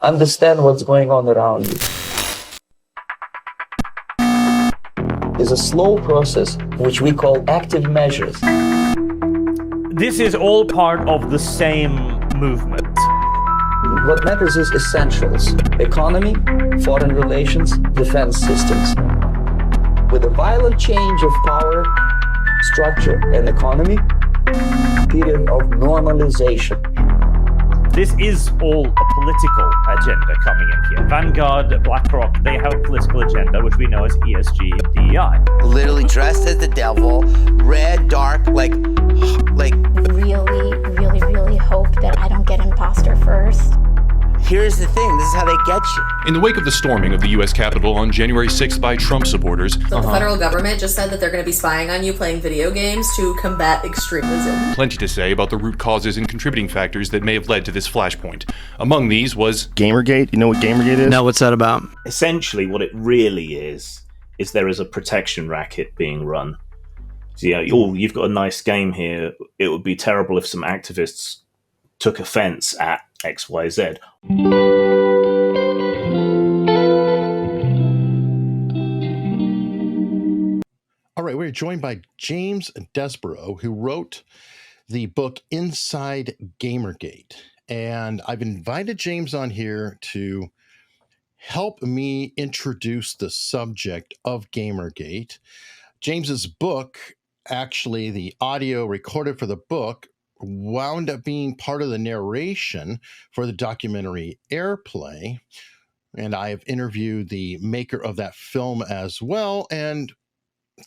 understand what's going on around you. It's a slow process, which we call active measures. This is all part of the same movement. What matters is essentials: economy, foreign relations, defense systems. With a violent change of power, structure, and economy, period of normalization. This is all a political agenda coming in here. Vanguard, BlackRock, they have a political agenda, which we know as ESG and DEI. Literally dressed as the devil, red, dark, like. Really hope that I don't get imposter first. Here's the thing, this is how they get you. In the wake of the storming of the U.S. Capitol on January 6th by Trump supporters... So the federal government just said that they're going to be spying on you playing video games to combat extremism. Plenty to say about the root causes and contributing factors that may have led to this flashpoint. Among these was... GamerGate? You know what GamerGate is? No, what's that about? Essentially, what it really is there is a protection racket being run. So, you've got a nice game here. It would be terrible if some activists took offense at XYZ. All right, we're joined by James Desborough, who wrote the book Inside GamerGate. And I've invited James on here to help me introduce the subject of GamerGate. James's book, actually, the audio recorded for the book, wound up being part of the narration for the documentary Airplay. And I've interviewed the maker of that film as well. And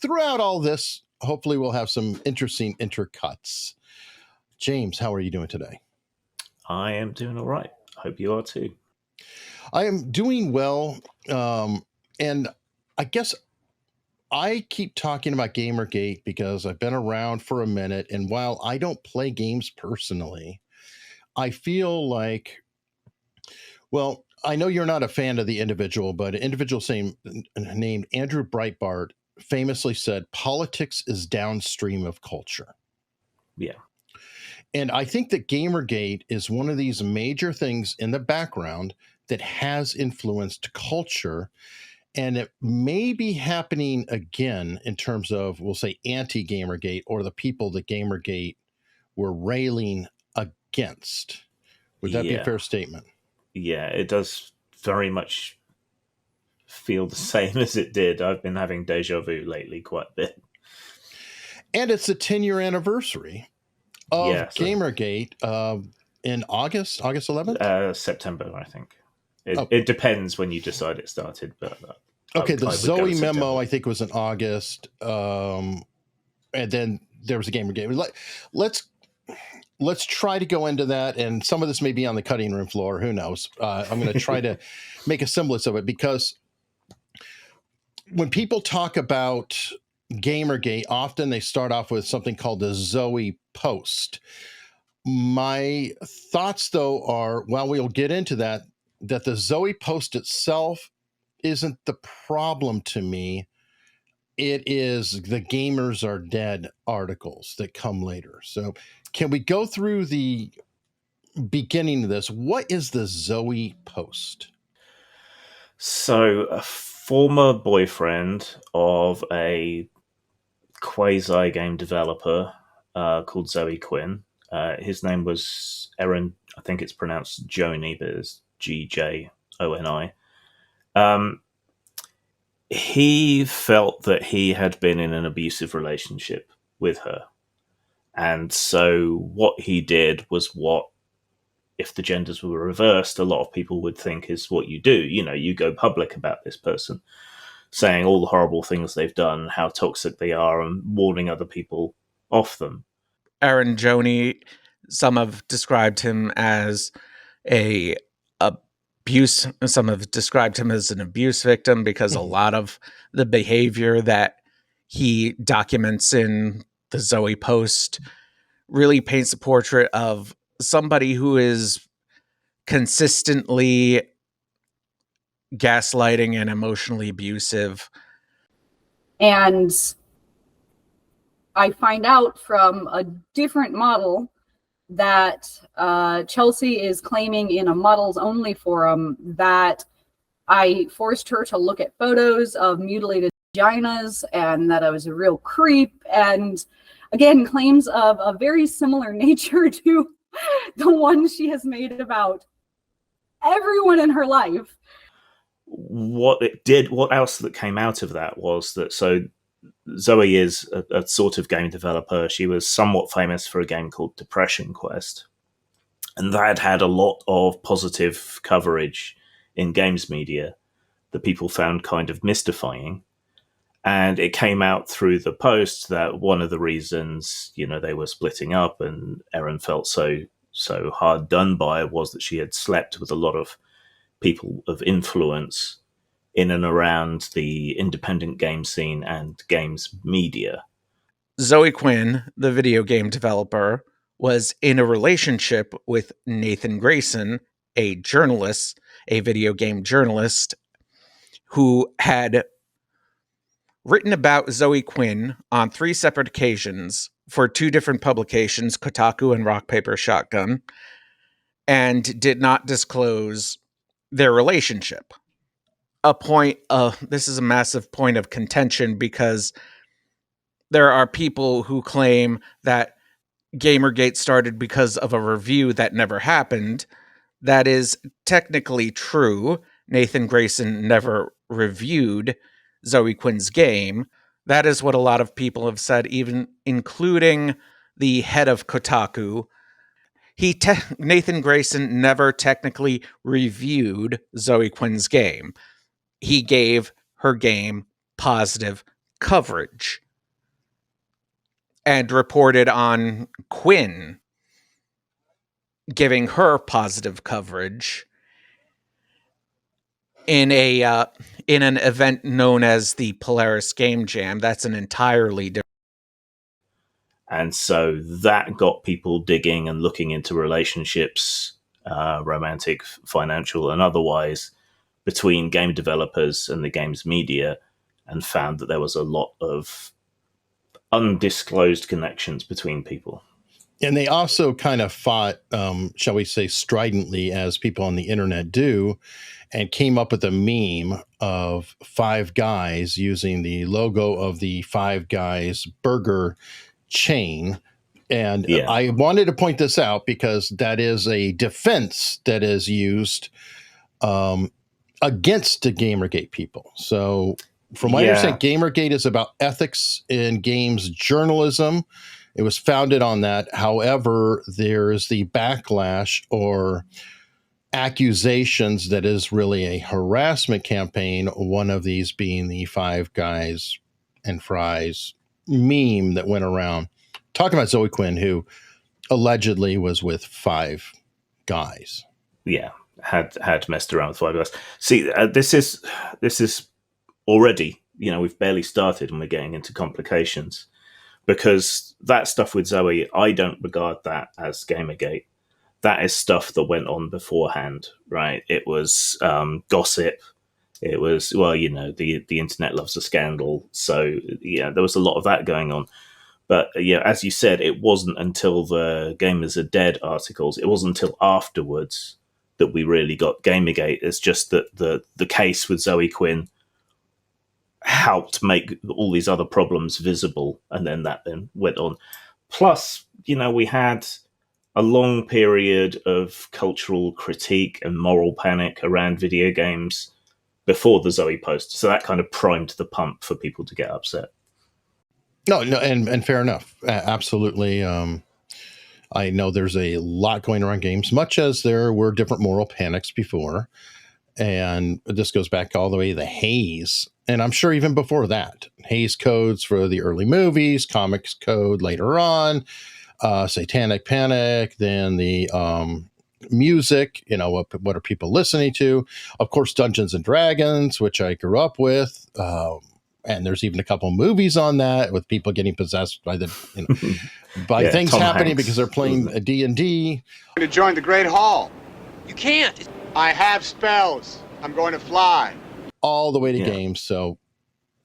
throughout all this, hopefully we'll have some interesting intercuts. James, how are you doing today? I am doing all right. Hope you are too. I am doing well. And I guess I keep talking about GamerGate because I've been around for a minute, and while I don't play games personally, I feel like, well, I know you're not a fan of the individual, but an individual named Andrew Breitbart famously said, politics is downstream of culture. Yeah. And I think that GamerGate is one of these major things in the background that has influenced culture. And it may be happening again in terms of, we'll say, anti-GamerGate, or the people that GamerGate were railing against. Would that be a fair statement? Yeah, it does very much feel the same as it did. I've been having deja vu lately quite a bit. And it's the 10-year anniversary of GamerGate in August 11th? September, I think. It depends when you decide it started, but okay. The Zoey memo, I think, was in August, and then there was a GamerGate. Let's try to go into that, and some of this may be on the cutting room floor. Who knows? I'm going to try to make a semblance of it, because when people talk about GamerGate, often they start off with something called the Zoey post. My thoughts, though, are, well, we'll get into that the Zoey post itself isn't the problem to me. It is the gamers are dead articles that come later. So can we go through the beginning of this? What is the Zoey post? So a former boyfriend of a quasi game developer called Zoey Quinn. His name was Aaron. I think it's pronounced Joni, but it's Gjoni. He felt that he had been in an abusive relationship with her. And so what he did was what, if the genders were reversed, a lot of people would think is what you do. You go public about this person, saying all the horrible things they've done, how toxic they are, and warning other people off them. Aaron Joni, some have described him as some have described him as an abuse victim, because a lot of the behavior that he documents in the Zoey post really paints a portrait of somebody who is consistently gaslighting and emotionally abusive. And I find out from a different model that Chelsea is claiming in a models only forum that I forced her to look at photos of mutilated vaginas and that I was a real creep. And again, claims of a very similar nature to the one she has made about everyone in her life. What else that came out of that was that, so Zoey is a sort of game developer. She was somewhat famous for a game called Depression Quest. And that had a lot of positive coverage in games media that people found kind of mystifying. And it came out through the post that one of the reasons, they were splitting up and Erin felt so hard done by was that she had slept with a lot of people of influence in and around the independent game scene and games media. Zoey Quinn, the video game developer, was in a relationship with Nathan Grayson, a journalist, a video game journalist, who had written about Zoey Quinn on 3 separate occasions for 2 different publications, Kotaku and Rock Paper Shotgun, and did not disclose their relationship. This is a massive point of contention because there are people who claim that GamerGate started because of a review that never happened. That is technically true. Nathan Grayson never reviewed Zoey Quinn's game. That is what a lot of people have said, even including the head of Kotaku. Nathan Grayson never technically reviewed Zoey Quinn's game. He gave her game positive coverage and reported on Quinn giving her positive coverage in an event known as the Polaris Game Jam. That's an entirely different. And so that got people digging and looking into relationships, romantic, financial, and otherwise, between game developers and the games media, and found that there was a lot of undisclosed connections between people. And they also kind of fought, shall we say, stridently, as people on the internet do, and came up with a meme of 5 guys using the logo of the 5 Guys burger chain. And I wanted to point this out because that is a defense that is used against the GamerGate people. So from what I understand, GamerGate is about ethics in games journalism. It was founded on that. However, there is the backlash or accusations that is really a harassment campaign, one of these being the 5 Guys and Fries meme that went around talking about Zoey Quinn, who allegedly was with 5 guys. Yeah, had messed around with 5 guys. See, this is already, we've barely started and we're getting into complications, because that stuff with Zoey, I don't regard that as Gamergate. That is stuff that went on beforehand, right? It was gossip. It was, the internet loves a scandal. So, there was a lot of that going on. But, as you said, it wasn't until the Gamers Are Dead articles, it wasn't until afterwards that we really got Gamergate. It's just that the case with Zoey Quinn helped make all these other problems visible, and then that went on. Plus, we had a long period of cultural critique and moral panic around video games before the Zoey post, so that kind of primed the pump for people to get upset. No, and fair enough. Absolutely. I know there's a lot going around games, much as there were different moral panics before. And this goes back all the way to the Hays. And I'm sure even before that, Hays codes for the early movies, comics code later on, Satanic Panic, then the music, what are people listening to? Of course, Dungeons and Dragons, which I grew up with. And there's even a couple movies on that with people getting possessed by by things Tom happening Hanks, because they're playing a D&D. To join the Great Hall. You can't. I have spells. I'm going to fly. All the way to games. So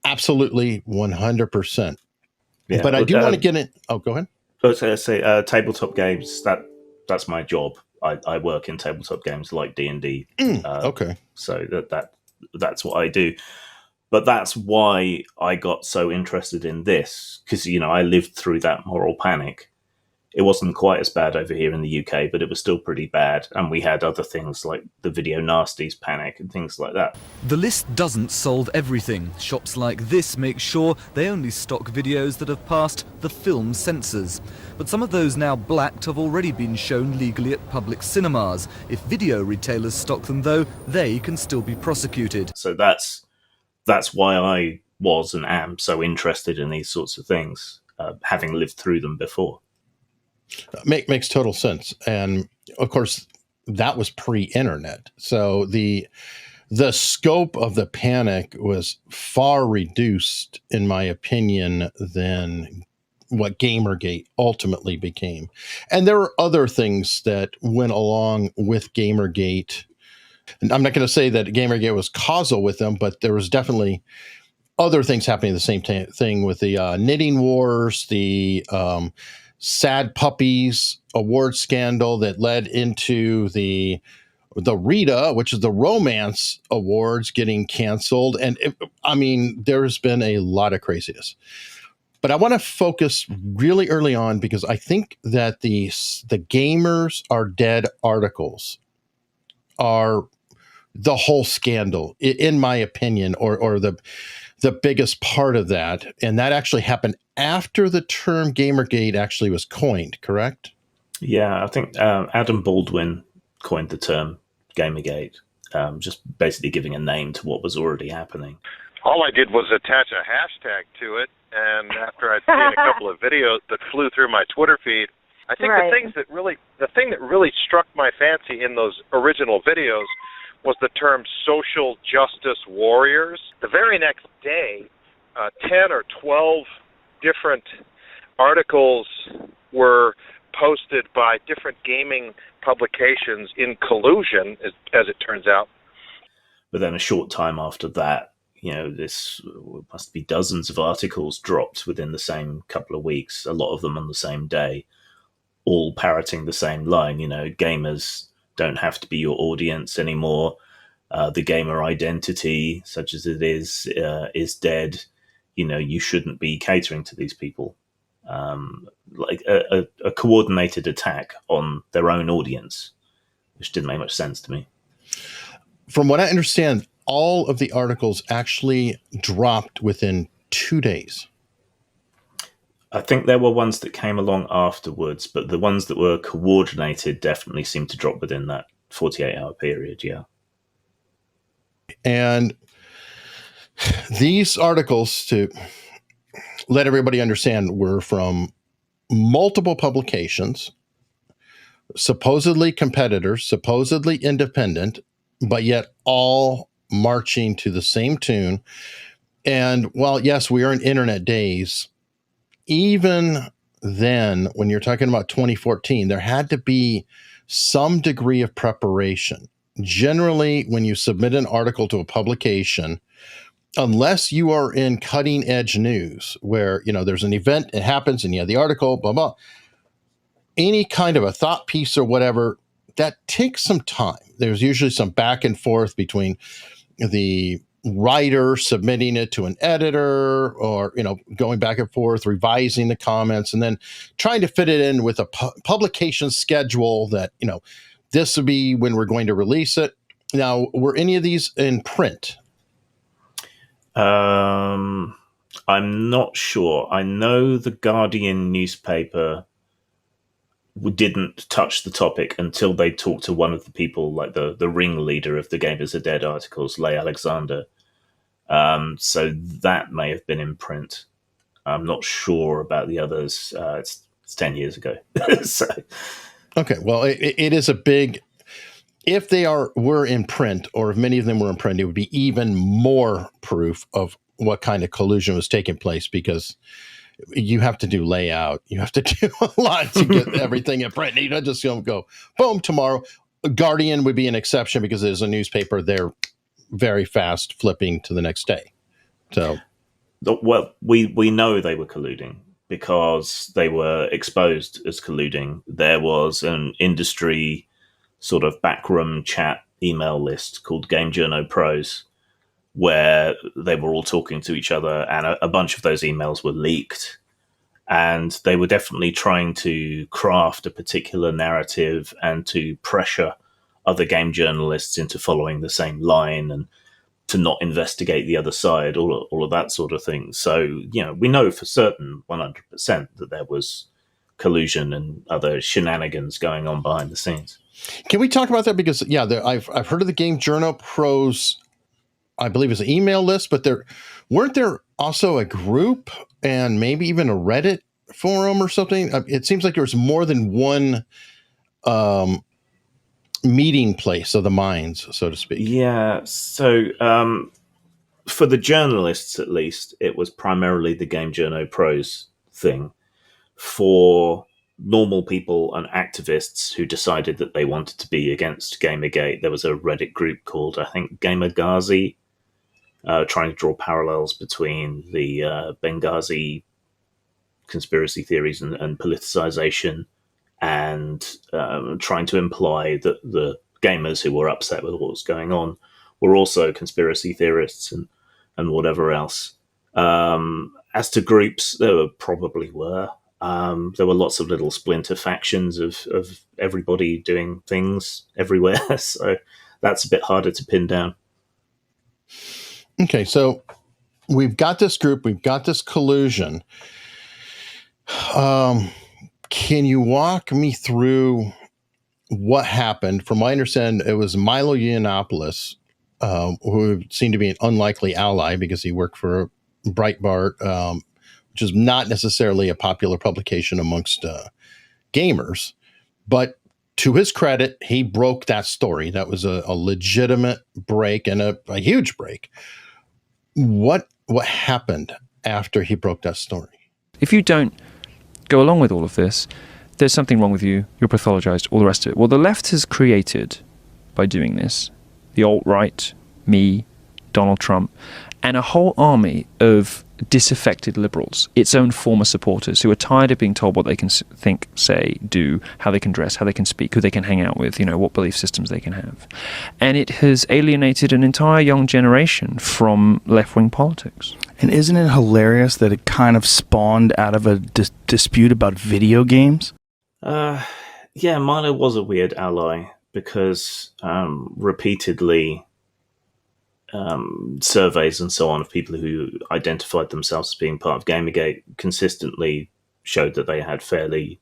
absolutely 100%. Yeah, but I do want to get in. Oh, go ahead. I was going to say tabletop games. that's my job. I work in tabletop games like D&D. Okay. So that's what I do. But that's why I got so interested in this, because, I lived through that moral panic. It wasn't quite as bad over here in the UK, but it was still pretty bad. And we had other things like the video nasties panic and things like that. The list doesn't solve everything. Shops like this make sure they only stock videos that have passed the film censors. But some of those now blacked have already been shown legally at public cinemas. If video retailers stock them, though, they can still be prosecuted. So that's why I was and am so interested in these sorts of things, having lived through them before. Makes total sense. And of course, that was pre-internet. So the scope of the panic was far reduced, in my opinion, than what GamerGate ultimately became. And there were other things that went along with GamerGate. And I'm not going to say that GamerGate was causal with them, but there was definitely other things happening at the same thing with the knitting wars, the Sad Puppies award scandal that led into the Rita, which is the romance awards, getting canceled. And there's been a lot of craziness. But I want to focus really early on, because I think that the Gamers Are Dead articles are the whole scandal, in my opinion, or the biggest part of that. And that actually happened after the term Gamergate actually was coined, correct? Yeah, I think Adam Baldwin coined the term Gamergate, just basically giving a name to what was already happening. All I did was attach a hashtag to it, and after I'd seen a couple of videos that flew through my Twitter feed, I think the thing that really struck my fancy in those original videos was the term social justice warriors. The very next day, 10 or 12 different articles were posted by different gaming publications in collusion, as it turns out. But then a short time after that, this must be dozens of articles dropped within the same couple of weeks, a lot of them on the same day, all parroting the same line. Gamers don't have to be your audience anymore. The gamer identity, such as it is dead. You shouldn't be catering to these people. Like a coordinated attack on their own audience, which didn't make much sense to me. From what I understand, all of the articles actually dropped within 2 days. I think there were ones that came along afterwards, but the ones that were coordinated definitely seemed to drop within that 48-hour period, yeah. And these articles, to let everybody understand, were from multiple publications, supposedly competitors, supposedly independent, but yet all marching to the same tune. And while, yes, we are in internet days, even then, when you're talking about 2014, there had to be some degree of preparation. Generally, when you submit an article to a publication, unless you are in cutting edge news where, there's an event, it happens, and you have the article, blah, blah, any kind of a thought piece or whatever, that takes some time. There's usually some back and forth between the writer submitting it to an editor, or, going back and forth, revising the comments, and then trying to fit it in with a publication schedule that, this would be when we're going to release it. Now, were any of these in print? I'm not sure. I know the Guardian newspaper didn't touch the topic until they talked to one of the people, like the ringleader of the Gamers Are Dead articles, Leigh Alexander. So that may have been in print. I'm not sure about the others. It's 10 years ago. So. Okay, well, it is a big... If they were in print, or if many of them were in print, it would be even more proof of what kind of collusion was taking place, because you have to do layout. You have to do a lot to get everything in print. You don't just go, boom, tomorrow. Guardian would be an exception because there's a newspaper. They're very fast flipping to the next day. So, well, we know they were colluding. because they were exposed as colluding. There was an industry sort of backroom chat email list called Game Journo Pros, where they were all talking to each other, and a bunch of those emails were leaked. And they were definitely trying to craft a particular narrative and to pressure other game journalists into following the same line and to not investigate the other side, all of that sort of thing. So, we know for certain 100% that there was collusion and other shenanigans going on behind the scenes. Can we talk about that? Because, I've heard of the Game Journo Pros, I believe it's an email list, but weren't there also a group and maybe even a Reddit forum or something? It seems like there was more than one meeting place of the minds, so to speak. Yeah. So for the journalists, at least, it was primarily the Game Journo Pros thing. For normal people and activists who decided that they wanted to be against Gamergate, there was a Reddit group called, I think, Gamergazi, trying to draw parallels between the Benghazi conspiracy theories and politicization, and trying to imply that the gamers who were upset with what was going on were also conspiracy theorists and whatever else. As to groups, there probably were. There were lots of little splinter factions of everybody doing things everywhere, so that's a bit harder to pin down. Okay, so we've got this group, we've got this collusion. Can you walk me through what happened? From my understanding, it was Milo Yiannopoulos, who seemed to be an unlikely ally because he worked for Breitbart, which is not necessarily a popular publication amongst gamers. But to his credit, he broke that story. That was a legitimate break and a huge break. What happened after he broke that story? If you don't go along with all of this, there's something wrong with you, you're pathologized, all the rest of it. Well, the left has created, by doing this, the alt-right, me, Donald Trump, and a whole army of disaffected liberals, its own former supporters, who are tired of being told what they can think, say, do, how they can dress, how they can speak, who they can hang out with, what belief systems they can have. And it has alienated an entire young generation from left-wing politics. And isn't it hilarious that it kind of spawned out of a dispute about video games? Yeah, Milo was a weird ally because repeatedly surveys and so on of people who identified themselves as being part of Gamergate consistently showed that they had fairly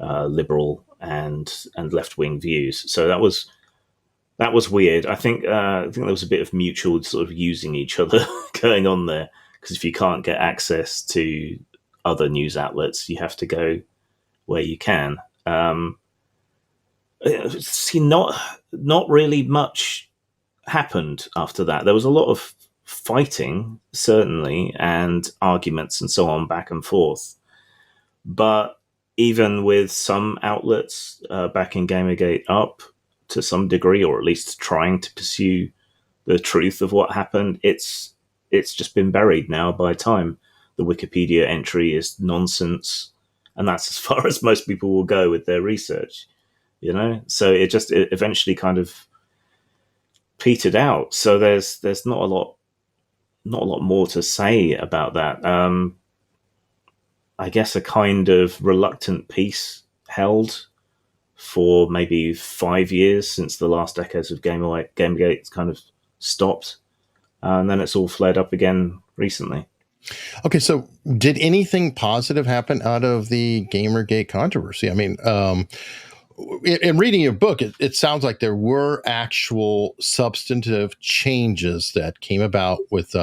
liberal and left-wing views. So that was weird. I think there was a bit of mutual sort of using each other going on there, because if you can't get access to other news outlets, you have to go where you can. See, not really much happened after that. There was a lot of fighting, certainly, and arguments and so on back and forth. But even with some outlets backing Gamergate up to some degree, or at least trying to pursue the truth of what happened, it's just been buried now by time. The Wikipedia entry is nonsense, and that's as far as most people will go with their research, So it eventually kind of petered out. So there's not a lot more to say about that. I guess a kind of reluctant peace held for maybe 5 years since the last echoes of Gamergate kind of stopped, and then it's all flared up again recently. Okay, so did anything positive happen out of the Gamergate controversy? I mean, in reading your book, it sounds like there were actual substantive changes that came about with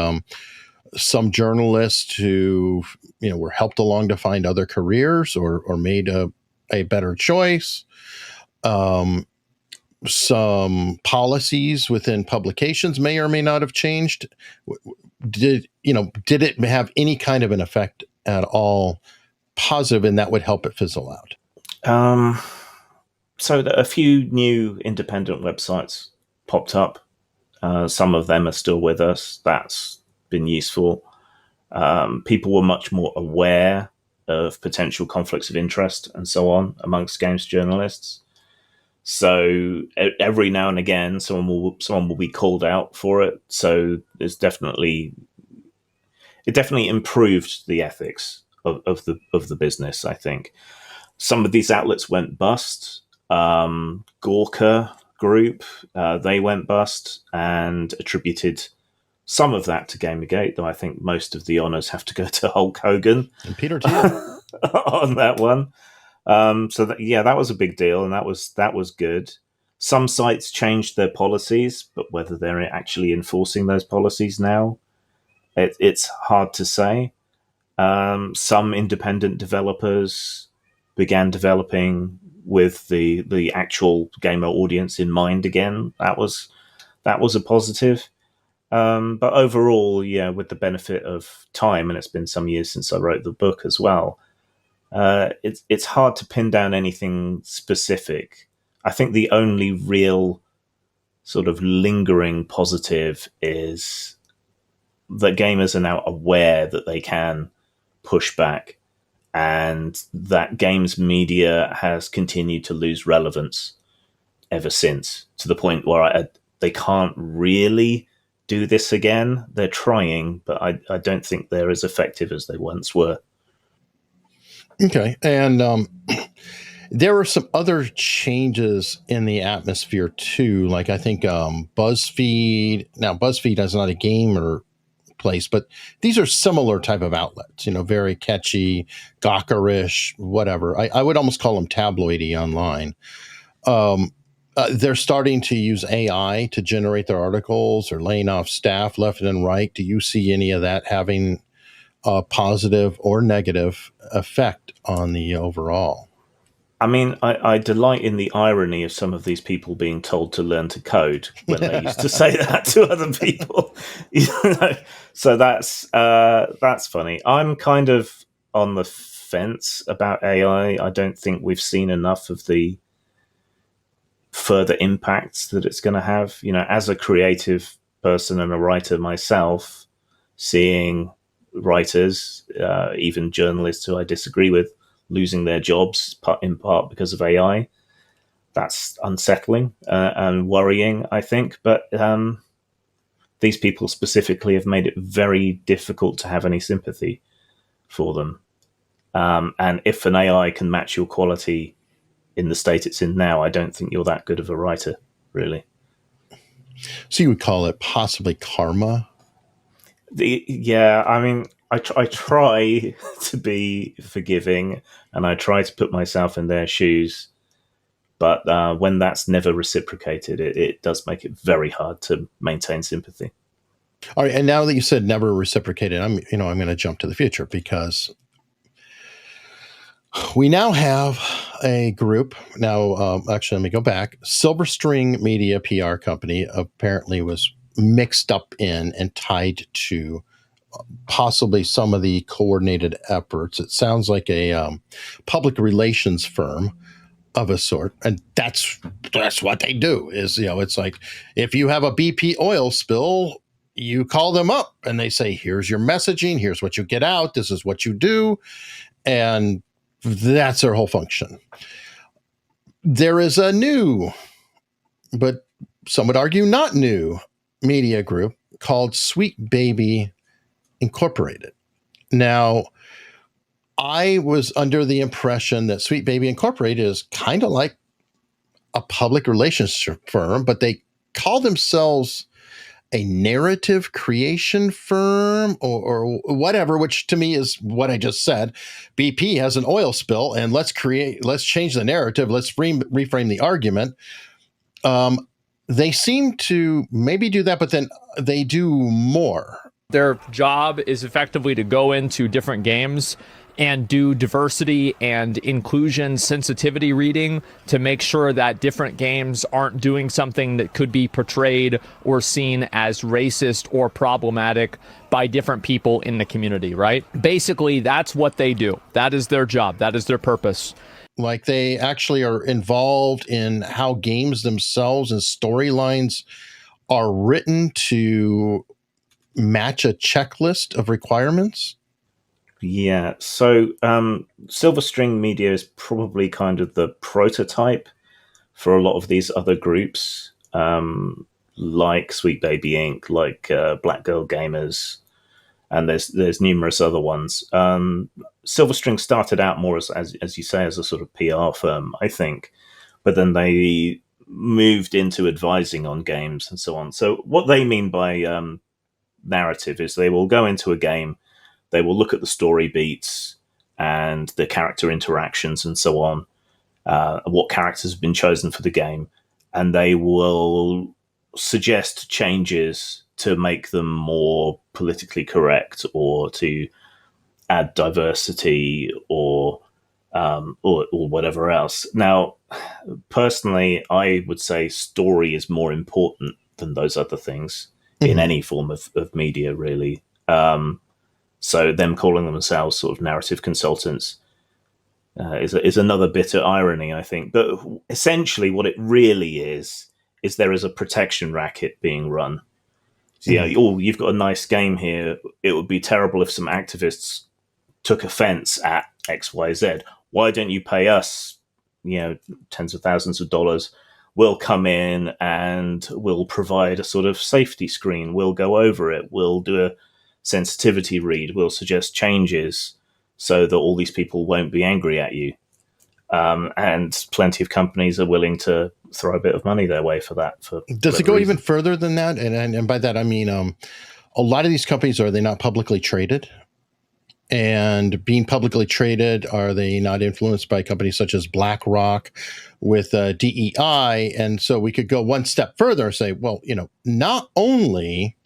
some journalists who, were helped along to find other careers or made a better choice. Some policies within publications may or may not have changed. Did it have any kind of an effect at all positive, and that would help it fizzle out? So a few new independent websites popped up. Some of them are still with us. That's been useful. People were much more aware of potential conflicts of interest and so on amongst games journalists. So every now and again, someone will be called out for it. So it definitely improved the ethics of the business. I think some of these outlets went bust. Gawker Group, they went bust and attributed some of that to Gamergate, though I think most of the honors have to go to Hulk Hogan and Peter Thiel on that one. That was a big deal, and that was good. Some sites changed their policies, but whether they're actually enforcing those policies now, it's hard to say. Some independent developers began developing with the actual gamer audience in mind again. That was a positive. But overall, with the benefit of time, and it's been some years since I wrote the book as well, it's hard to pin down anything specific. I think the only real sort of lingering positive is that gamers are now aware that they can push back, and that games media has continued to lose relevance ever since, to the point where they can't really do this again. They're trying, but I don't think they're as effective as they once were. Okay. And there were some other changes in the atmosphere too. Like I think BuzzFeed is not a gamer place, but these are similar type of outlets, very catchy, gawkerish, whatever. I would almost call them tabloidy online. They're starting to use AI to generate their articles or laying off staff left and right. Do you see any of that having a positive or negative effect on the overall? I mean, I delight in the irony of some of these people being told to learn to code when they used to say that to other people. So that's funny. I'm kind of on the fence about AI. I don't think we've seen enough of the further impacts that it's going to have. As a creative person and a writer myself, seeing writers, even journalists who I disagree with, losing their jobs in part because of AI, that's unsettling and worrying, I think. But these people specifically have made it very difficult to have any sympathy for them. And if an AI can match your quality in the state it's in now, I don't think you're that good of a writer, really. So you would call it possibly karma? I mean, I try to be forgiving, and I try to put myself in their shoes. But when that's never reciprocated, it does make it very hard to maintain sympathy. All right, and now that you said never reciprocated, I'm going to jump to the future, because we now have a group. Now, actually, let me go back. Silver String Media PR company apparently was mixed up in and tied to possibly some of the coordinated efforts. It sounds like a public relations firm of a sort, and that's what they do. Is it's like, if you have a BP oil spill, you call them up and they say, here's your messaging, here's what you get out, this is what you do, and that's their whole function. There is a new, but some would argue not new, media group called Sweet Baby Incorporated. Now, I was under the impression that Sweet Baby Incorporated is kind of like a public relations firm, but they call themselves a narrative creation firm or whatever, which to me is what I just said. BP has an oil spill, and let's change the narrative. Let's reframe the argument. They seem to maybe do that, but then they do more. Their job is effectively to go into different games and do diversity and inclusion sensitivity reading to make sure that different games aren't doing something that could be portrayed or seen as racist or problematic by different people in the community, right? Basically, that's what they do. That is their job. That is their purpose. Like, they actually are involved in how games themselves and storylines are written to match a checklist of requirements? Yeah, so Silver String Media is probably kind of the prototype for a lot of these other groups, like Sweet Baby Inc., like Black Girl Gamers, and there's numerous other ones. Silver String started out more as you say, as a sort of PR firm, I think, but then they moved into advising on games and so on. So what they mean by narrative is they will go into a game, they will look at the story beats and the character interactions and so on, what characters have been chosen for the game, and they will suggest changes to make them more politically correct or to add diversity or whatever else. Now, personally, I would say story is more important than those other things in any form of media, really. So them calling themselves sort of narrative consultants is another bitter irony, I think. But essentially what it really is there is a protection racket being run. So, you've got a nice game here. It would be terrible if some activists took offense at XYZ. Why don't you pay us, tens of thousands of dollars? We'll come in and we'll provide a sort of safety screen. We'll go over it. We'll do a sensitivity read. We'll suggest changes so that all these people won't be angry at you. And plenty of companies are willing to throw a bit of money their way for that. Does it go even further than that? And by that, I mean, a lot of these companies, are they not publicly traded? And being publicly traded, are they not influenced by companies such as BlackRock with DEI? And so we could go one step further and say, well, not only,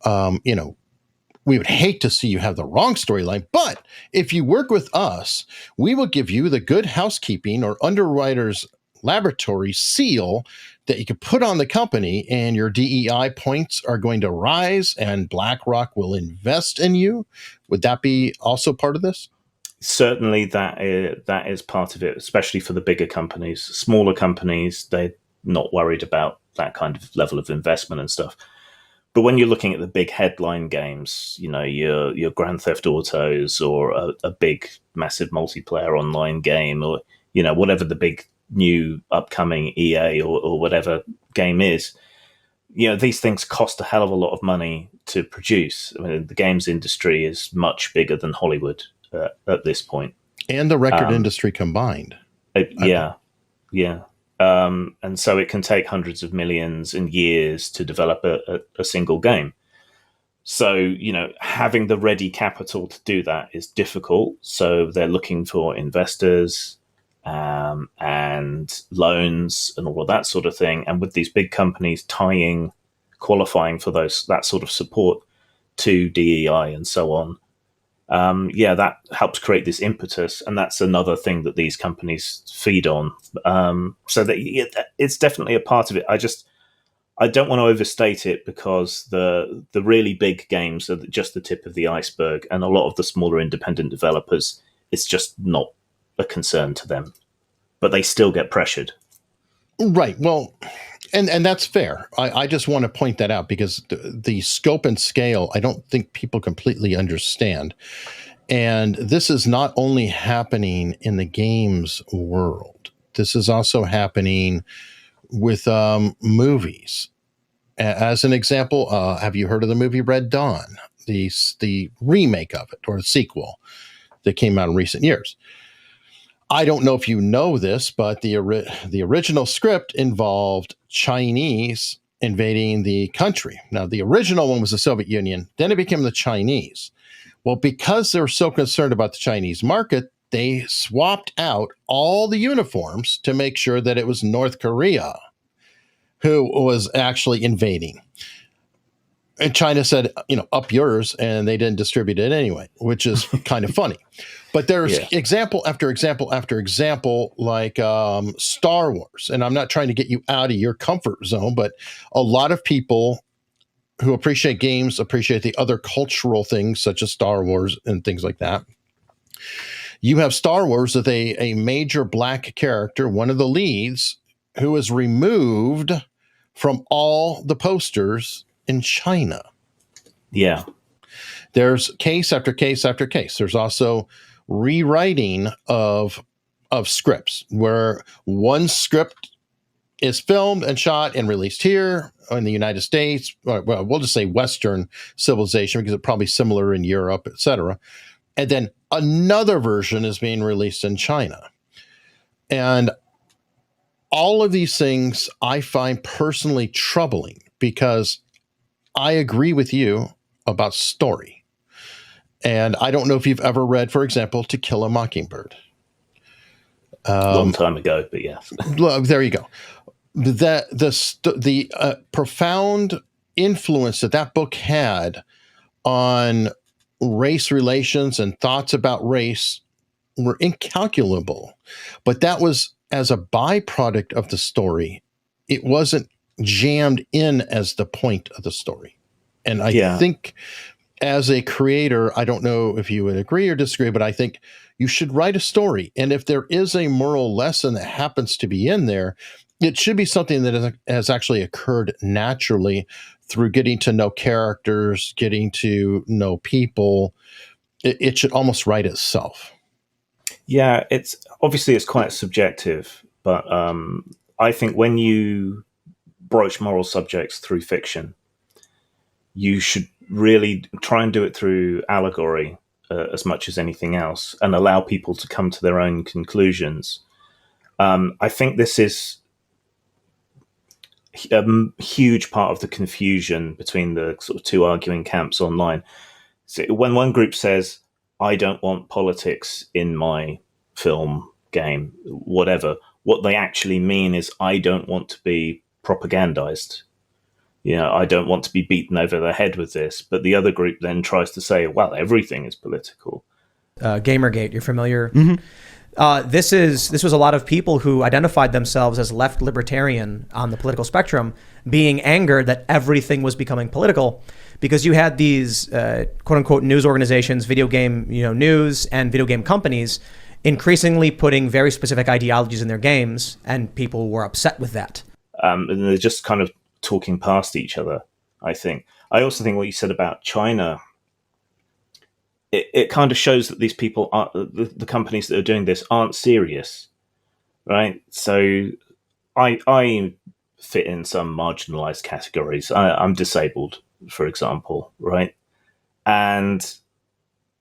we would hate to see you have the wrong storyline, but if you work with us, we will give you the good housekeeping or underwriter's laboratory seal that you can put on the company, and your DEI points are going to rise and BlackRock will invest in you. Would that be also part of this? Certainly that is part of it, especially for the bigger companies. Smaller companies, they're not worried about that kind of level of investment and stuff. But when you're looking at the big headline games, your Grand Theft Autos or a big, massive multiplayer online game, or, whatever the big new upcoming EA or whatever game is, these things cost a hell of a lot of money to produce. I mean, the games industry is much bigger than Hollywood at this point. And the record industry combined. Yeah. And so it can take hundreds of millions and years to develop a single game. So, having the ready capital to do that is difficult. So they're looking for investors and loans and all of that sort of thing. And with these big companies qualifying for that sort of support to DEI and so on, that helps create this impetus, and that's another thing that these companies feed on. So that it's definitely a part of it. I don't want to overstate it, because the really big games are just the tip of the iceberg, and a lot of the smaller independent developers, it's just not a concern to them, but they still get pressured. Right. Well, and that's fair. I just want to point that out, because the scope and scale, I don't think people completely understand. And this is not only happening in the games world. This is also happening with movies. As an example, have you heard of the movie Red Dawn? The remake of it, or the sequel that came out in recent years. I don't know if you know this, but the original script involved Chinese invading the country. Now, the original one was the Soviet Union. Then it became the Chinese. Well, because they were so concerned about the Chinese market, they swapped out all the uniforms to make sure that it was North Korea who was actually invading. And China said, up yours, and they didn't distribute it anyway, which is kind of funny. But there's example after example after example, like Star Wars. And I'm not trying to get you out of your comfort zone, but a lot of people who appreciate games appreciate the other cultural things, such as Star Wars and things like that. You have Star Wars with a major black character, one of the leads, who is removed from all the posters in China. Yeah. There's case after case after case. There's also rewriting of scripts where one script is filmed and shot and released here in the United States. Well, we'll just say Western civilization because it's probably similar in Europe, etc. And then another version is being released in China. And all of these things I find personally troubling because I agree with you about story. And I don't know if you've ever read, for example, To Kill a Mockingbird. Long time ago, but yes. There you go. The profound influence that book had on race relations and thoughts about race were incalculable. But that was as a byproduct of the story. It wasn't jammed in as the point of the story. And I think as a creator, I don't know if you would agree or disagree, but I think you should write a story. And if there is a moral lesson that happens to be in there, it should be something that has actually occurred naturally through getting to know characters, getting to know people. It should almost write itself. Yeah, it's quite subjective, but I think when you broach moral subjects through fiction, you should really try and do it through allegory as much as anything else and allow people to come to their own conclusions. I think this is a huge part of the confusion between the sort of two arguing camps online. So when one group says, I don't want politics in my film, game, whatever, what they actually mean is I don't want to be propagandized. I don't want to be beaten over the head with this. But the other group then tries to say, well, everything is political. GamerGate, you're familiar? Mm-hmm. This was a lot of people who identified themselves as left libertarian on the political spectrum being angered that everything was becoming political because you had these quote unquote news organizations, video game news and video game companies increasingly putting very specific ideologies in their games, and people were upset with that. And they're just kind of talking past each other, I think. I also think what you said about China, it kind of shows that these people, the companies that are doing this aren't serious, right? So I fit in some marginalized categories. I'm disabled, for example, right? And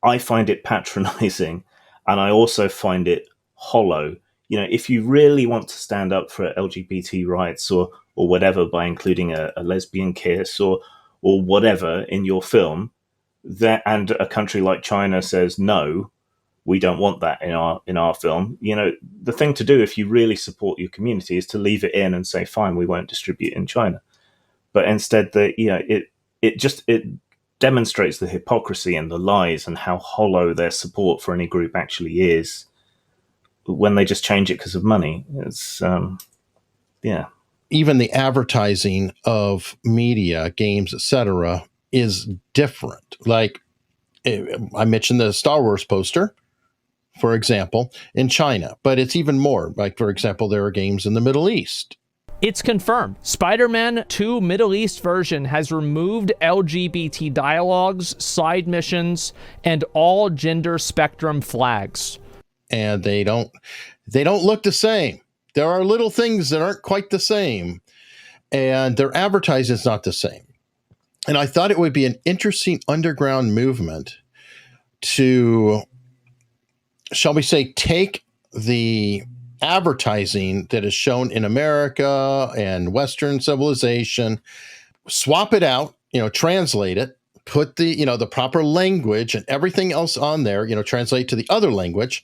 I find it patronizing, and I also find it hollow. If you really want to stand up for LGBT rights or whatever by including a lesbian kiss or whatever in your film, and a country like China says, no, we don't want that in our film, the thing to do if you really support your community is to leave it in and say, fine, we won't distribute in China. But instead, it demonstrates the hypocrisy and the lies and how hollow their support for any group actually is when they just change it because of money. It's, Even the advertising of media, games, etc., is different. Like I mentioned the Star Wars poster, for example, in China, but it's even more. Like, for example, there are games in the Middle East. It's confirmed. Spider-Man 2 Middle East version has removed LGBT dialogues, side missions, and all gender spectrum flags. And they don't look the same. There are little things that aren't quite the same, and their advertising is not the same. And I thought it would be an interesting underground movement to, shall we say, take the advertising that is shown in America and Western civilization, swap it out, translate it, put the proper language and everything else on there, translate to the other language,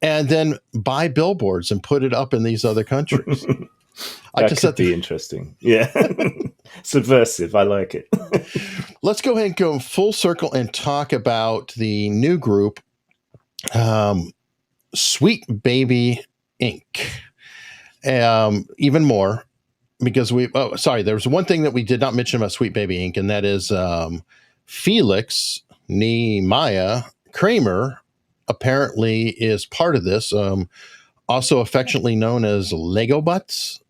and then buy billboards and put it up in these other countries. That could be interesting. Yeah. Subversive. I like it. Let's go ahead and go full circle and talk about the new group, Sweet Baby Inc. Even more, because there was one thing that we did not mention about Sweet Baby Inc., and that is Felix Nehemiah Kramer apparently is part of this, also affectionately known as Lego Butts.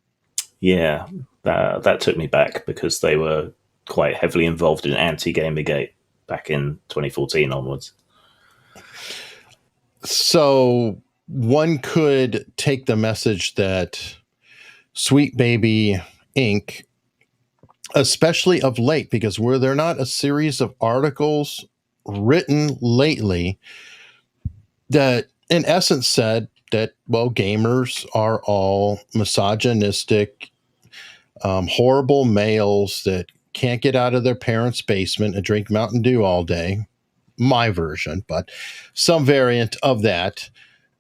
Yeah, that took me back because they were quite heavily involved in anti-GamerGate. back in 2014 onwards. So one could take the message that Sweet Baby Inc., especially of late, because were there not a series of articles written lately that in essence said that, well, gamers are all misogynistic, horrible males that can't get out of their parents' basement and drink Mountain Dew all day. My version, but some variant of that.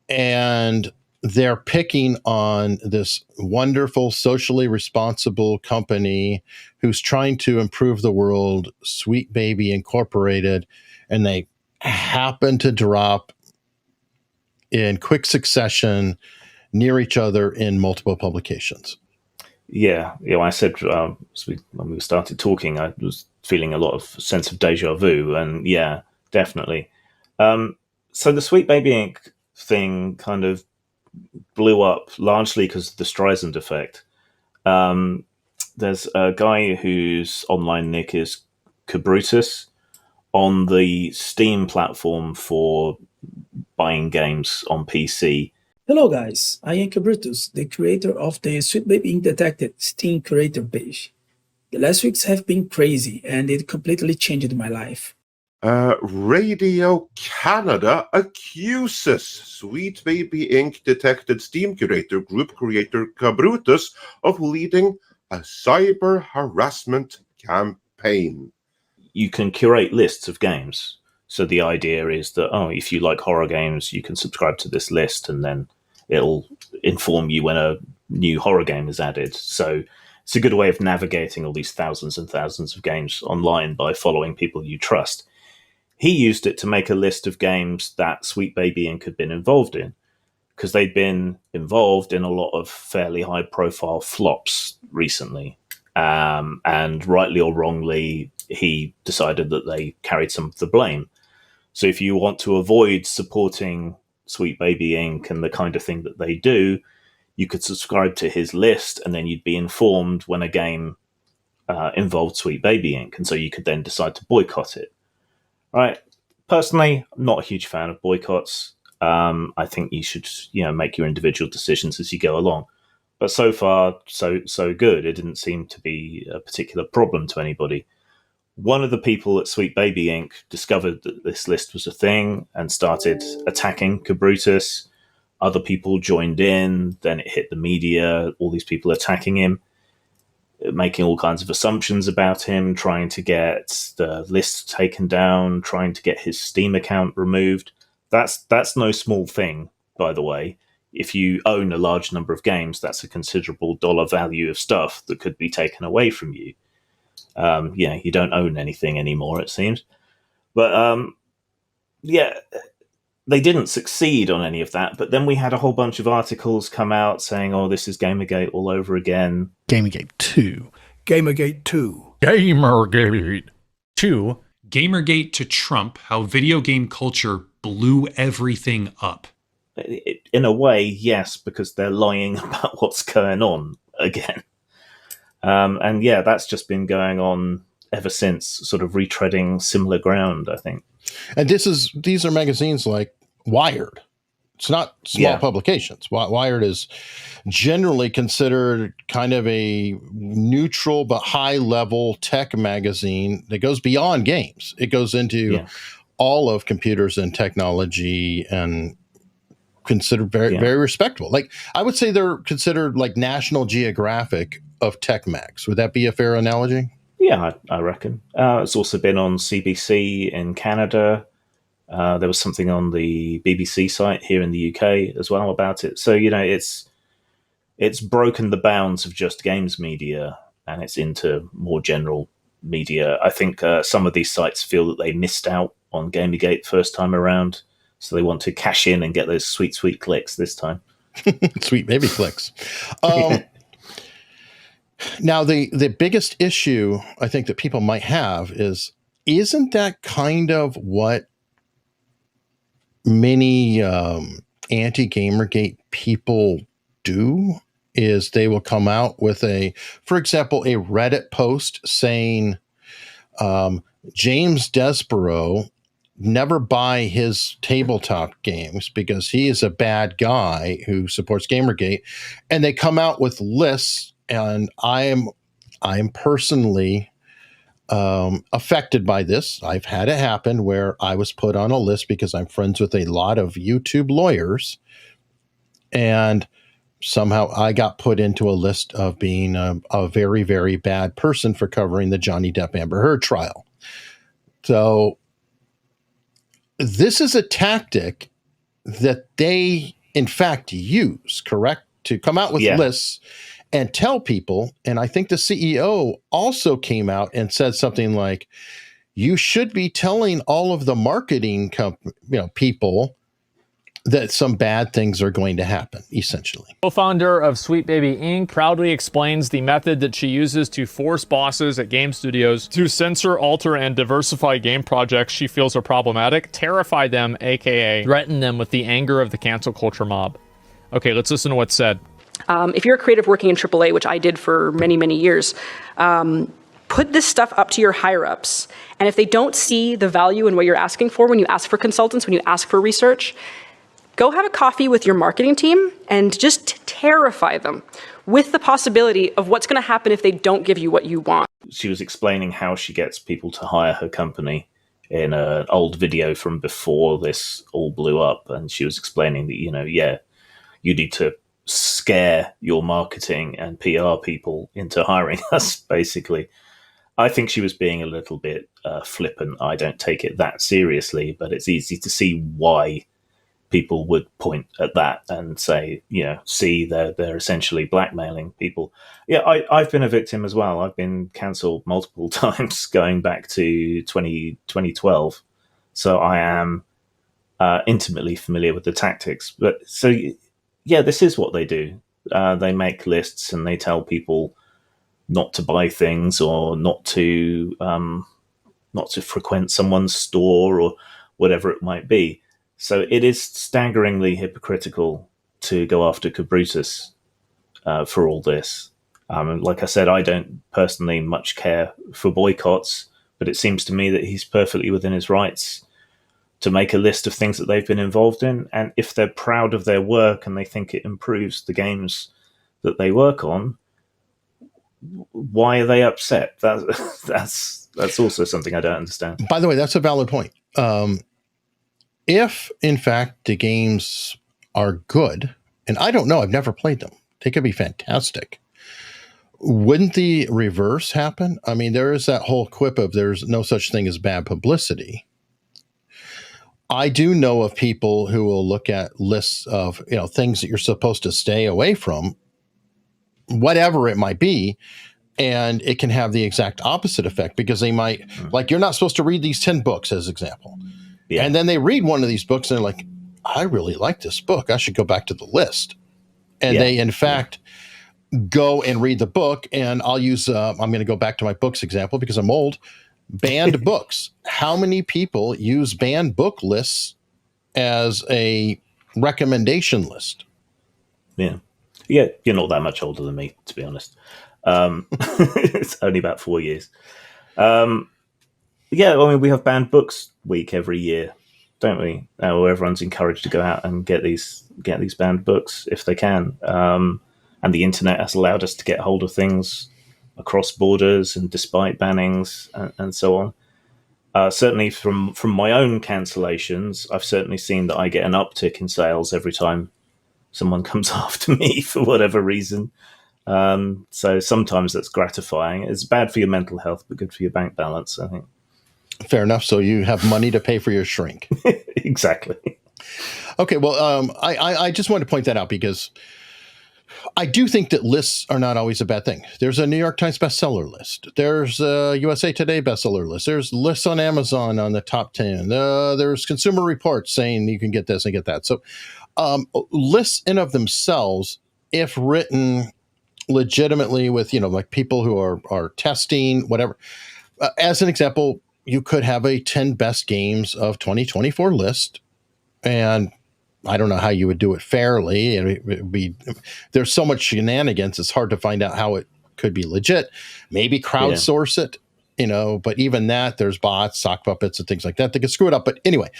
And they're picking on this wonderful, socially responsible company who's trying to improve the world, Sweet Baby Incorporated, and they happen to drop in quick succession near each other in multiple publications. Yeah, I said when we started talking, I was feeling a lot of sense of deja vu, and yeah, definitely. So the Sweet Baby Inc. thing kind of blew up largely because of the Streisand effect. There's a guy whose online nick is Cabrutus on the Steam platform for buying games on PC. Hello guys, I am Cabrutus, the creator of the Sweet Baby Inc. Detected Steam creator page. The last weeks have been crazy and it completely changed my life. Radio Canada accuses Sweet Baby Inc. Detected Steam Curator Group creator Cabrutus of leading a cyber harassment campaign. You can curate lists of games. So the idea is that, if you like horror games, you can subscribe to this list and then it'll inform you when a new horror game is added. So it's a good way of navigating all these thousands and thousands of games online by following people you trust. He used it to make a list of games that Sweet Baby Inc. had been involved in, because they'd been involved in a lot of fairly high-profile flops recently. And rightly or wrongly, he decided that they carried some of the blame. So if you want to avoid supporting Sweet Baby Inc. and the kind of thing that they do, you could subscribe to his list, and then you'd be informed when a game involved Sweet Baby Inc. And so you could then decide to boycott it. Right. Personally, I'm not a huge fan of boycotts. I think you should, make your individual decisions as you go along. But so far, so good. It didn't seem to be a particular problem to anybody. One of the people at Sweet Baby Inc. discovered that this list was a thing and started attacking Cabrutus. Other people joined in. Then it hit the media. All these people attacking him, making all kinds of assumptions about him, trying to get the list taken down, trying to get his Steam account removed. That's no small thing, by the way. If you own a large number of games, that's a considerable dollar value of stuff that could be taken away from you. You don't own anything anymore, it seems. But, they didn't succeed on any of that. But then we had a whole bunch of articles come out saying, this is Gamergate all over again. Gamergate 2. Gamergate 2. Gamergate 2. Gamergate to Trump, how video game culture blew everything up. In a way, yes, because they're lying about what's going on again. That's just been going on ever since, sort of retreading similar ground, I think. And these are magazines like Wired. It's not small publications. Wired is generally considered kind of a neutral but high-level tech magazine that goes beyond games. It goes into all of computers and technology and considered very respectable. Like, I would say they're considered like National Geographic of tech mags. Would that be a fair analogy? Yeah, I reckon. It's also been on CBC in Canada. There was something on the BBC site here in the UK as well about it. So, it's broken the bounds of just games media and it's into more general media. I think some of these sites feel that they missed out on Gamergate first time around. So they want to cash in and get those sweet, sweet clicks this time. Sweet baby clicks. Now, the biggest issue I think that people might have isn't that kind of what many anti-Gamergate people do? Is they will come out with for example, a Reddit post saying James Desborough never buy his tabletop games because he is a bad guy who supports Gamergate, and they come out with lists, and I am personally affected by this. I've had it happen where I was put on a list because I'm friends with a lot of YouTube lawyers, and somehow I got put into a list of being a very, very bad person for covering the Johnny Depp Amber Heard trial. So this is a tactic that they, in fact, use, correct? To come out with lists and tell people. And I think the CEO also came out and said something like, you should be telling all of the marketing people that some bad things are going to happen, essentially. Co-founder of Sweet Baby Inc. proudly explains the method that she uses to force bosses at game studios to censor, alter, and diversify game projects she feels are problematic, terrify them, aka threaten them with the anger of the cancel culture mob. Okay, let's listen to what's said. If you're a creative working in AAA, which I did for many, many years, put this stuff up to your higher-ups. And if they don't see the value in what you're asking for when you ask for consultants, when you ask for research, go have a coffee with your marketing team and just terrify them with the possibility of what's going to happen if they don't give you what you want. She was explaining how she gets people to hire her company in an old video from before this all blew up. And she was explaining that, you need to scare your marketing and PR people into hiring us, basically. I think she was being a little bit flippant. I don't take it that seriously, but it's easy to see why people would point at that and say, see, they're essentially blackmailing people. Yeah, I've been a victim as well. I've been cancelled multiple times going back to 2012. So I am intimately familiar with the tactics. But so, yeah, this is what they do. They make lists and they tell people not to buy things or not to frequent someone's store or whatever it might be. So it is staggeringly hypocritical to go after Cabrutus for all this. Like I said, I don't personally much care for boycotts, but it seems to me that he's perfectly within his rights to make a list of things that they've been involved in. And if they're proud of their work and they think it improves the games that they work on, why are they upset? That's also something I don't understand. By the way, that's a valid point. If, in fact, the games are good, and I don't know, I've never played them, they could be fantastic. Wouldn't the reverse happen? I mean, there is that whole quip of there's no such thing as bad publicity. I do know of people who will look at lists of, things that you're supposed to stay away from, whatever it might be, and it can have the exact opposite effect because they might, like, you're not supposed to read these 10 books, as example. Yeah. And then they read one of these books and they're like, I really like this book. I should go back to the list. And they, in fact, go and read the book. And I'll use, I'm going to go back to my books example because I'm old. Banned books. How many people use banned book lists as a recommendation list? Yeah. Yeah, you're not that much older than me, to be honest. It's only about 4 years. Yeah, I mean, we have banned books week every year, don't we? Where everyone's encouraged to go out and get these banned books if they can. And the internet has allowed us to get hold of things across borders and despite bannings and so on. Certainly from my own cancellations, I've certainly seen that I get an uptick in sales every time someone comes after me for whatever reason. So sometimes that's gratifying. It's bad for your mental health, but good for your bank balance, I think. Fair enough. So you have money to pay for your shrink. Exactly. Okay. Well, I just wanted to point that out because I do think that lists are not always a bad thing. There's a New York Times bestseller list. There's a USA Today bestseller list. There's lists on Amazon on the top 10. There's Consumer Reports saying you can get this and get that. So lists in of themselves, if written legitimately with, like people who are testing, whatever. As an example, you could have a 10 best games of 2024 list, and I don't know how you would do it fairly. And it would be, there's so much shenanigans, it's hard to find out how it could be legit. Maybe crowdsource it but even that, there's bots, sock puppets, and things like that. They can screw it up. But anyway,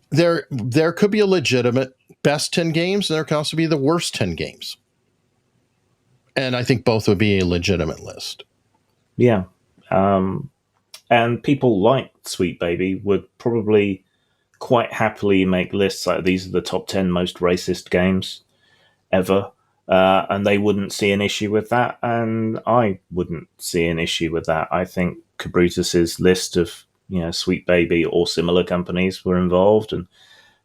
there could be a legitimate best 10 games, and there can also be the worst 10 games. And I think both would be a legitimate list. Yeah. And people like Sweet Baby would probably quite happily make lists like these are the top 10 most racist games ever. And they wouldn't see an issue with that. And I wouldn't see an issue with that. I think Cabrutus's list of, Sweet Baby or similar companies were involved, and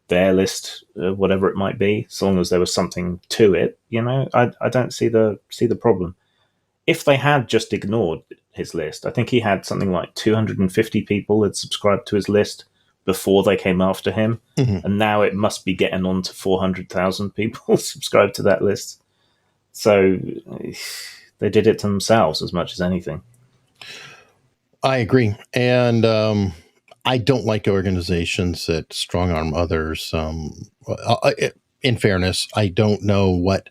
their list, whatever it might be, as long as there was something to it, I don't see the problem. If they had just ignored his list, I think he had something like 250 people had subscribed to his list before they came after him. Mm-hmm. And now it must be getting on to 400,000 people subscribed to that list. So they did it to themselves as much as anything. I agree. And I don't like organizations that strong arm others. In fairness, I don't know what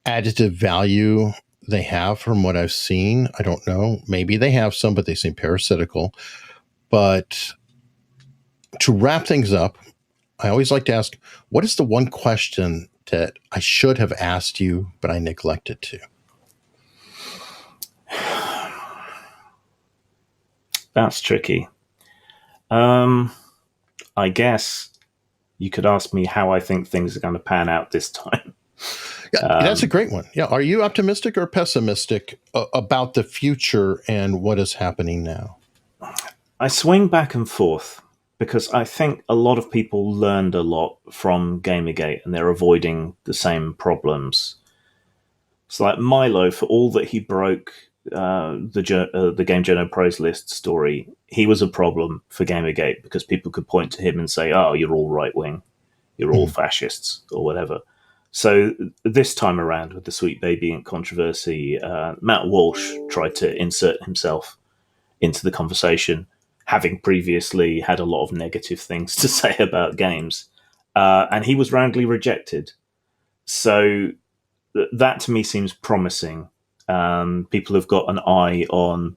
additive value they have from what I've seen. I don't know. Maybe they have some, but they seem parasitical. But to wrap things up, I always like to ask, what is the one question that I should have asked you, but I neglected to? That's tricky. I guess you could ask me how I think things are going to pan out this time. Yeah, that's a great one. Yeah. Are you optimistic or pessimistic about the future and what is happening now? I swing back and forth because I think a lot of people learned a lot from Gamergate and they're avoiding the same problems. It's like Milo, for all that he broke the Game Journal Pros List story, he was a problem for Gamergate because people could point to him and say, oh, you're all right-wing, you're all fascists, or whatever. So this time around with the Sweet Baby Inc. controversy, Matt Walsh tried to insert himself into the conversation, having previously had a lot of negative things to say about games. And he was roundly rejected. So that to me seems promising. People have got an eye on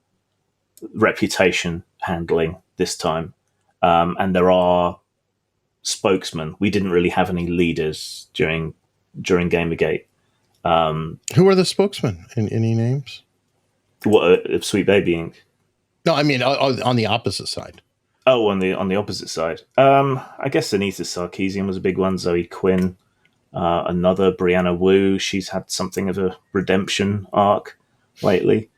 reputation handling this time. And there are spokesmen. We didn't really have any leaders during Gamergate. Who are the spokesmen? Any names? What, Sweet Baby Inc.? No, I mean on the opposite side. Oh, on the opposite side. I guess Anita Sarkeesian was a big one. Zoey Quinn, another Brianna Wu. She's had something of a redemption arc lately.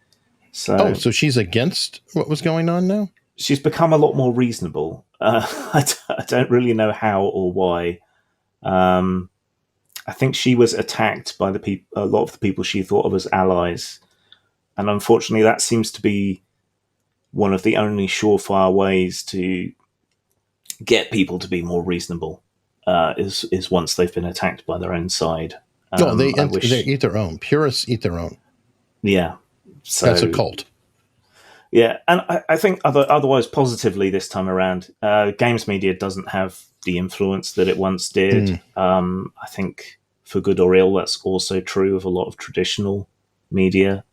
So she's against what was going on now? She's become a lot more reasonable. I don't really know how or why. I think she was attacked by a lot of the people she thought of as allies. And unfortunately, that seems to be one of the only surefire ways to get people to be more reasonable, is once they've been attacked by their own side. They eat their own. Purists eat their own. Yeah. So, that's a cult. Yeah, and I think otherwise positively this time around, games media doesn't have the influence that it once did. I think for good or ill, that's also true of a lot of traditional media.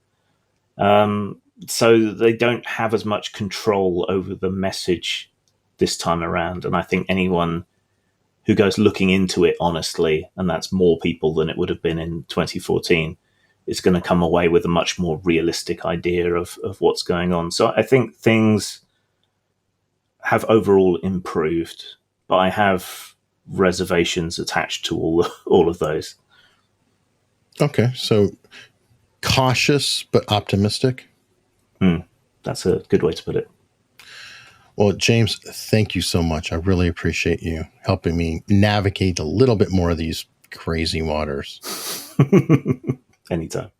So they don't have as much control over the message this time around. And I think anyone who goes looking into it honestly, and that's more people than it would have been in 2014, is going to come away with a much more realistic idea of what's going on. So I think things have overall improved, but I have reservations attached to all of those. Okay, so cautious but optimistic. That's a good way to put it. Well, James, thank you so much. I really appreciate you helping me navigate a little bit more of these crazy waters. Anytime.